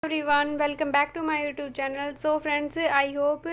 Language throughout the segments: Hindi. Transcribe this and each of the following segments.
Everyone, welcome back to my YouTube channel. So friends, I hope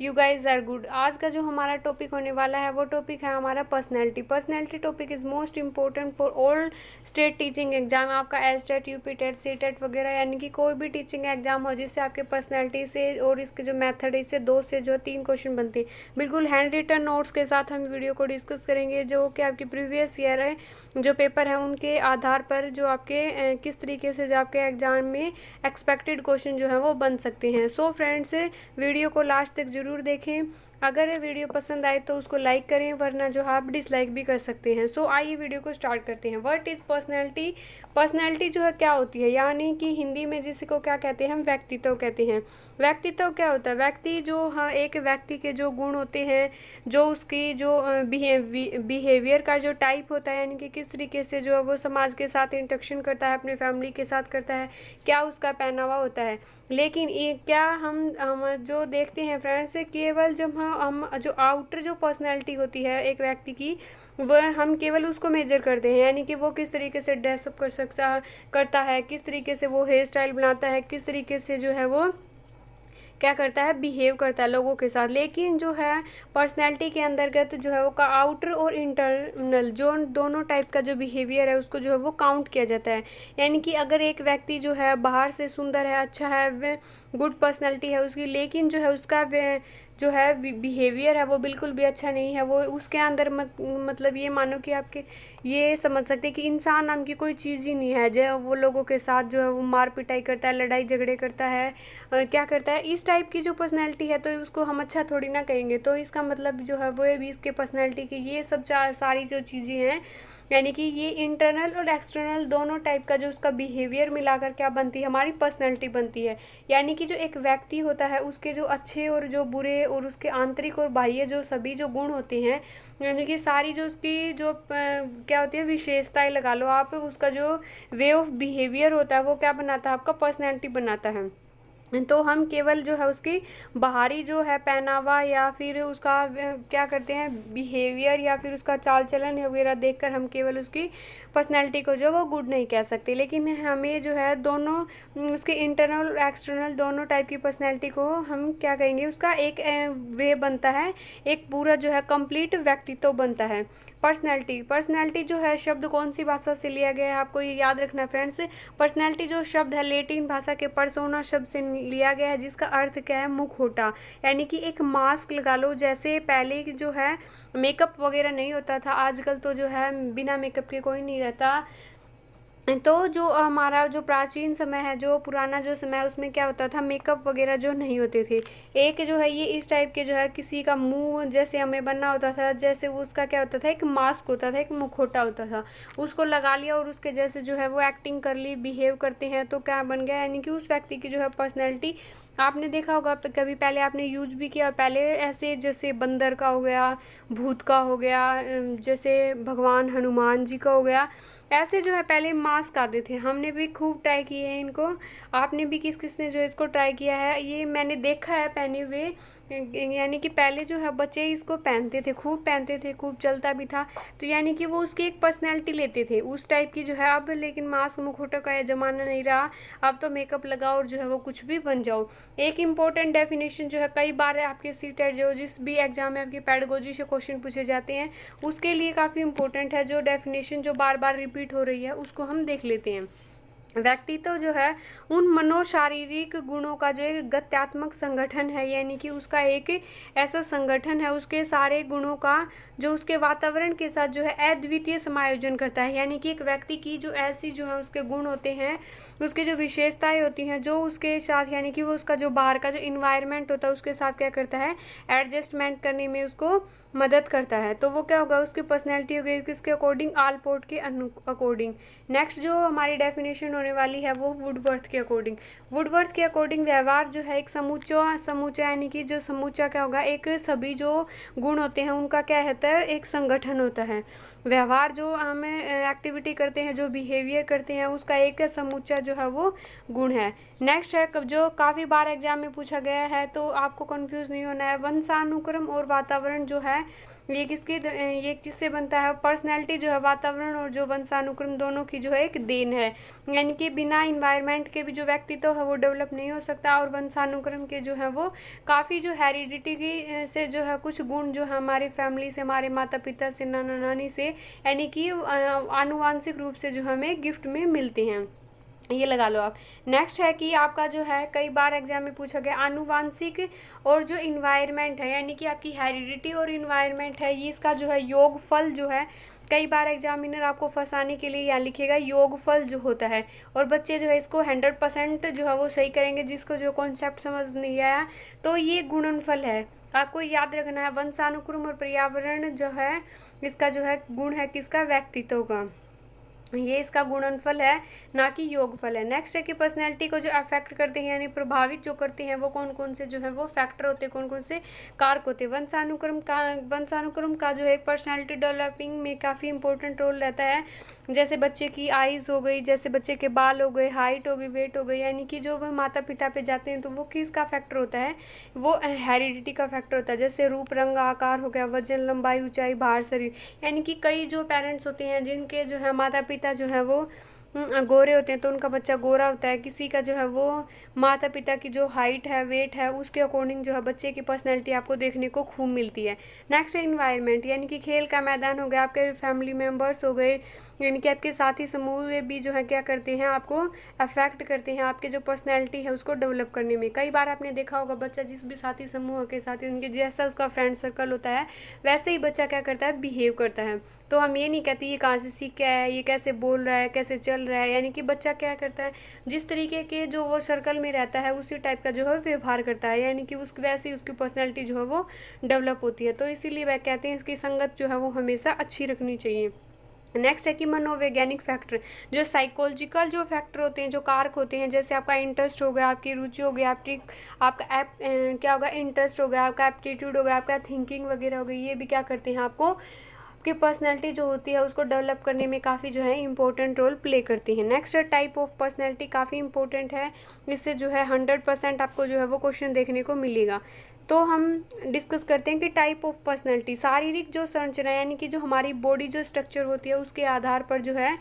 you guys are good. आज का जो हमारा टॉपिक होने वाला है वो टॉपिक है हमारा personality topic is most important for all state teaching exam. आपका STET, UP TET, CTET वगैरह, यानी कि कोई भी टीचिंग एग्जाम हो जिससे आपके पर्सनैलिटी से और इसके जो मेथड है इससे 2 से जो 3 क्वेश्चन बनते हैं। बिल्कुल हैंड रिटन नोट्स के साथ हम वीडियो को डिस्कस करेंगे, जो कि आपकी प्रीवियस ईयर है जो पेपर है उनके आधार पर जो आपके किस तरीके से जो आपके एग्जाम में एक्सपेक्टेड क्वेश्चन जो है वो बन सकते हैं। सो फ्रेंड्स, वीडियो को लास्ट तक ज़रूर देखें। अगर ये वीडियो पसंद आए तो उसको लाइक करें, वरना जो आप डिसलाइक भी कर सकते हैं। सो आइए वीडियो को स्टार्ट करते हैं। What is personality? पर्सनैलिटी जो है क्या होती है, यानी कि हिंदी में जिसको क्या कहते हैं हम व्यक्तित्व कहते हैं। व्यक्तित्व क्या होता है? व्यक्ति जो हाँ एक व्यक्ति के जो गुण होते हैं, जो उसकी जो बिहेवियर का जो टाइप होता है, यानी कि किस तरीके से जो है वो समाज के साथ इंटरेक्शन करता है, अपने फैमिली के साथ करता है, क्या उसका पहनावा होता है। लेकिन ये क्या हम जो देखते हैं फ्रेंड्स, केवल जब हम जो आउटर जो पर्सनैलिटी होती है एक व्यक्ति की, वह हम केवल उसको मेजर करते हैं, यानी कि वो किस तरीके से ड्रेसअप करता है, किस तरीके से वो हेयर स्टाइल बनाता है, किस तरीके से जो है वो क्या करता है, बिहेव करता है लोगों के साथ। लेकिन जो है पर्सनैलिटी के अंतर्गत जो है वो का आउटर और इंटरनल जो दोनों टाइप का जो बिहेवियर है उसको जो है वो काउंट किया जाता है। यानी कि अगर एक व्यक्ति जो है बाहर से सुंदर है, अच्छा है, वे गुड पर्सनैलिटी है उसकी, लेकिन जो है उसका जो है बिहेवियर है वो बिल्कुल भी अच्छा नहीं है, वो उसके अंदर मतलब ये मानो कि आपके ये समझ सकते हैं कि इंसान नाम की कोई चीज़ ही नहीं है, जो वो लोगों के साथ जो है वो मार पिटाई करता है, लड़ाई झगड़े करता है, क्या करता है, इस टाइप की जो पर्सनैलिटी है, तो उसको हम अच्छा थोड़ी ना कहेंगे। तो इसका मतलब जो है वो भी इसके पर्सनैलिटी की ये सब सारी जो चीज़ें हैं, यानी कि ये इंटरनल और एक्सटर्नल दोनों टाइप का जो उसका बिहेवियर मिलाकर क्या बनती है, हमारी पर्सनैलिटी बनती है। यानी कि जो एक व्यक्ति होता है उसके जो अच्छे और जो बुरे और उसके आंतरिक और बाह्य जो सभी जो गुण होते हैं, यानी कि सारी जो उसकी जो क्या होती है विशेषताएं लगा लो आप, उसका जो वे ऑफ बिहेवियर होता है वो क्या बनाता है, आपका पर्सनैलिटी बनाता है। तो हम केवल जो है उसकी बाहरी जो है पहनावा या फिर उसका क्या करते हैं बिहेवियर या फिर उसका चाल चलन वगैरह देखकर हम केवल उसकी पर्सनैलिटी को जो वो गुड नहीं कह सकते। लेकिन हमें जो है दोनों उसके इंटरनल और एक्सटर्नल दोनों टाइप की पर्सनैलिटी को हम क्या कहेंगे, उसका एक वे बनता है, एक पूरा जो है कंप्लीट व्यक्तित्व बनता है। पर्सनैलिटी जो है शब्द कौन सी भाषा से लिया गया है, आपको ये याद रखना फ्रेंड्स। पर्सनैलिटी जो शब्द है लैटिन भाषा के पर्सोना शब्द से लिया गया है, जिसका अर्थ क्या है, मुखौटा। यानी कि एक मास्क लगा लो। जैसे पहले जो है मेकअप वगैरह नहीं होता था, आजकल तो जो है बिना मेकअप के कोई नहीं रहता। तो जो हमारा जो प्राचीन समय है, जो पुराना जो समय है, उसमें क्या होता था, मेकअप वगैरह जो नहीं होते थे। एक जो है ये इस टाइप के जो है किसी का मुंह जैसे हमें बनना होता था, जैसे वो उसका क्या होता था, एक मास्क होता था, एक मुखौटा होता था, उसको लगा लिया और उसके जैसे जो है वो एक्टिंग कर ली, बिहेव करते हैं, तो क्या बन गया, यानी कि उस व्यक्ति की जो है पर्सनैलिटी। आपने देखा होगा कभी पहले आपने यूज भी किया, पहले ऐसे जैसे बंदर का हो गया, भूत का हो गया, जैसे भगवान हनुमान जी का हो गया, ऐसे जो है पहले मास्क आते थे। हमने भी खूब ट्राई किए हैं इनको। आपने भी किस किस ने जो इसको ट्राई किया है, ये मैंने देखा है पहने हुए। यानी कि पहले जो है बच्चे इसको पहनते थे, खूब पहनते थे, खूब चलता भी था। तो यानी कि वो उसकी एक पर्सनैलिटी लेते थे उस टाइप की जो है। अब लेकिन मास्क मुखौटा का ज़माना नहीं रहा, अब तो मेकअप लगाओ और जो है वो कुछ भी बन जाओ। एक इम्पोर्टेंट डेफिनेशन जो है, कई बार आपके सीटेट जो जिस भी एग्जाम में आपकी पेडागोजी से क्वेश्चन पूछे जाते हैं, उसके लिए काफ़ी इंपॉर्टेंट है जो डेफिनेशन जो बार बार रिपीट हो रही है, उसको हम देख लेते हैं। व्यक्तित्व जो है उन मनोशारीरिक गुणों का जो एक गत्यात्मक संगठन है, यानी कि उसका एक ऐसा संगठन है उसके सारे गुणों का जो उसके वातावरण के साथ जो है अद्वितीय समायोजन करता है। यानी कि एक व्यक्ति की जो ऐसी जो है उसके गुण होते हैं, उसकी जो विशेषताएं होती हैं, जो उसके साथ यानी कि वो उसका जो बाहर का जो इन्वायरमेंट होता है उसके साथ क्या करता है, एडजस्टमेंट करने में उसको मदद करता है। तो वो क्या होगा, उसकी पर्सनैलिटी होगी किसके अकॉर्डिंग, आलपोर्ट के अकॉर्डिंग। नेक्स्ट जो हमारी डेफिनेशन होने वाली है वो वुडवर्थ के अकॉर्डिंग। वुडवर्थ के अकॉर्डिंग व्यवहार जो है एक समूचा यानी कि जो समूचा क्या होगा, एक सभी जो गुण होते हैं उनका क्या होता है, एक संगठन होता है। व्यवहार जो हमें एक्टिविटी करते हैं, जो बिहेवियर करते हैं, उसका एक समूचा जो है वो गुण है। नेक्स्ट है जो काफ़ी बार एग्जाम में पूछा गया है, तो आपको कंफ्यूज नहीं होना है, वंशानुक्रम और वातावरण जो है ये किससे बनता है? पर्सनैलिटी जो है वातावरण और जो वंशानुक्रम दोनों की जो है एक देन है, यानी कि बिना इन्वायरमेंट के भी जो व्यक्तित्व है वो डेवलप नहीं हो सकता। और वंशानुक्रम के जो है वो काफ़ी जो हेरिडिटी की से जो है कुछ गुण जो है हमारी फैमिली से, हमारे माता पिता से, नाना नानी से, यानी कि आनुवांशिक रूप से जो हमें गिफ्ट में मिलते हैं। ये लगा लो आप। नेक्स्ट है कि आपका जो है कई बार एग्जाम में पूछा गया आनुवांशिक और जो इन्वायरमेंट है, यानी कि आपकी हेरिडिटी और इन्वायरमेंट है, ये इसका जो है योगफल जो है, कई बार एग्जामिनर आपको फंसाने के लिए यहाँ लिखेगा योगफल जो होता है, और बच्चे जो है इसको 100% जो है वो सही करेंगे जिसको जो कॉन्सेप्ट समझ नहीं आया। तो ये गुणनफल है, आपको याद रखना है। वंशानुक्रम और पर्यावरण जो है इसका जो है गुण है किसका? व्यक्तित्व का। ये इसका गुणनफल है, ना कि योगफल है। नेक्स्ट है कि पर्सनैलिटी को जो अफेक्ट करते हैं यानी प्रभावित जो करते हैं वो कौन कौन से जो है वो फैक्टर होते हैं, कौन कौन से कारक होते हैं। वंशानुक्रम का जो है पर्सनैलिटी डेवलपिंग में काफ़ी इंपॉर्टेंट रोल रहता है। जैसे बच्चे की आइज़ हो गई, जैसे बच्चे के बाल हो गए, हाइट हो गई, वेट हो गई, यानी कि जो वो माता पिता पे जाते हैं तो वो किसका फैक्टर होता है? वो हेरिडिटी का फैक्टर होता है। जैसे रूप, रंग, आकार हो गया, वजन, लंबाई, ऊंचाई, भार, शरीर, यानी कि कई जो पेरेंट्स होते हैं जिनके जो है माता पिता जो है वो गोरे होते हैं तो उनका बच्चा गोरा होता है। किसी का जो है वो माता पिता की जो हाइट है, वेट है, उसके अकॉर्डिंग जो है बच्चे की पर्सनैलिटी आपको देखने को खूब मिलती है। नेक्स्ट है इन्वायरमेंट, यानी कि खेल का मैदान हो गया, आपके फैमिली मेम्बर्स हो गए, यानी कि आपके साथी समूह भी जो है क्या करते हैं? आपको अफेक्ट करते हैं आपके जो पर्सनैलिटी है उसको डेवलप करने में। कई बार आपने देखा होगा बच्चा जिस भी साथी समूह के साथ उनके जैसा उसका फ्रेंड सर्कल होता है वैसे ही बच्चा क्या करता है? बिहेव करता है। तो हम ये नहीं कहते ये कहाँ से सीख के आया है, ये कैसे बोल रहा है, कैसे चल रहा है, यानी कि बच्चा क्या करता है? जिस तरीके के जो वो सर्कल में रहता है उसी टाइप का जो है व्यवहार करता है, यानी कि वैसे ही उसकी पर्सनैलिटी जो है वो डेवलप होती है। तो इसीलिए वह कहते हैं इसकी संगत जो है वो हमेशा अच्छी रखनी चाहिए। नेक्स्ट है कि मनोवैज्ञानिक फैक्टर, जो साइकोलॉजिकल जो फैक्टर होते हैं, जो कारक होते हैं, जैसे आपका इंटरेस्ट हो गया, आपकी रुचि हो गई, आपका क्या होगा? इंटरेस्ट हो गया, आपका एप्टीट्यूड हो गया, आपका थिंकिंग वगैरह हो गई, ये भी क्या करते हैं? आपको आपकी पर्सनैलिटी जो होती है उसको डेवलप करने में काफ़ी जो है इंपॉर्टेंट रोल प्ले करती है। नेक्स्ट टाइप ऑफ पर्सनैलिटी काफ़ी इंपॉर्टेंट है, इससे जो है 100% आपको जो है वो क्वेश्चन देखने को मिलेगा। तो हम डिस्कस करते हैं कि टाइप ऑफ पर्सनैलिटी, शारीरिक जो संरचना यानी कि जो हमारी बॉडी जो स्ट्रक्चर होती है उसके आधार पर जो है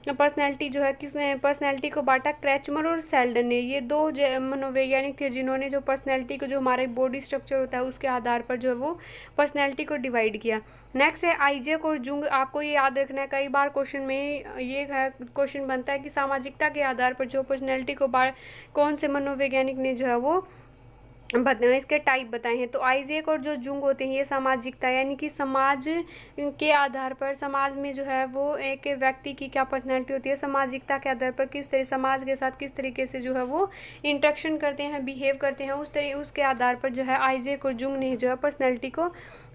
पर्सनैलिटी जो है किस पर्सनैलिटी को बांटा? क्रैचमर और सेल्डन ने, ये दो मनोवैज्ञानिक थे जिन्होंने जो पर्सनैलिटी को जो हमारे बॉडी स्ट्रक्चर होता है उसके आधार पर जो है वो पर्सनैलिटी को डिवाइड किया। नेक्स्ट है आइजैक और जुंग, आपको ये याद रखना है, कई बार क्वेश्चन में ये क्वेश्चन बनता है कि सामाजिकता के आधार पर जो पर्सनैलिटी को कौन से मनोवैज्ञानिक ने जो है वो इसके टाइप बताए हैं। तो आइजैक और जो जुंग होते हैं ये सामाजिकता यानी कि समाज के आधार पर, समाज में जो है वो एक व्यक्ति की क्या पर्सनैलिटी होती है, सामाजिकता के आधार पर किस तरह समाज के साथ किस तरीके से जो है वो इंटरेक्शन करते हैं, बिहेव करते हैं, उसके आधार पर जो है आइजैक और जुंग ने जो है पर्सनैलिटी को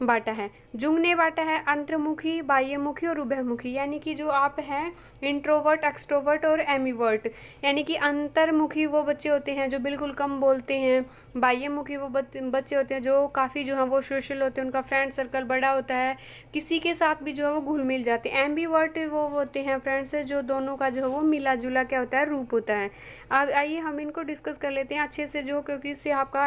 बांटा है। जुंग ने बांटा है अंतर्मुखी, बाह्यमुखी और उभयमुखी, यानी कि जो आप हैं इंट्रोवर्ट, एक्सट्रोवर्ट और एमीवर्ट, यानी कि अंतर्मुखी वो बच्चे होते हैं जो बिल्कुल कम बोलते हैं, बाह्यमुखी वो बच्चे होते हैं जो काफ़ी जो है वो सोशल होते हैं, उनका फ्रेंड सर्कल बड़ा होता है, किसी के साथ भी जो है वो घुल मिल जाते हैं। एम्बीवर्ट वो होते हैं फ्रेंड्स जो दोनों का जो है वो मिला जुला क्या होता है? रूप होता है। अब आइए हम इनको डिस्कस कर लेते हैं अच्छे से जो, क्योंकि इससे आपका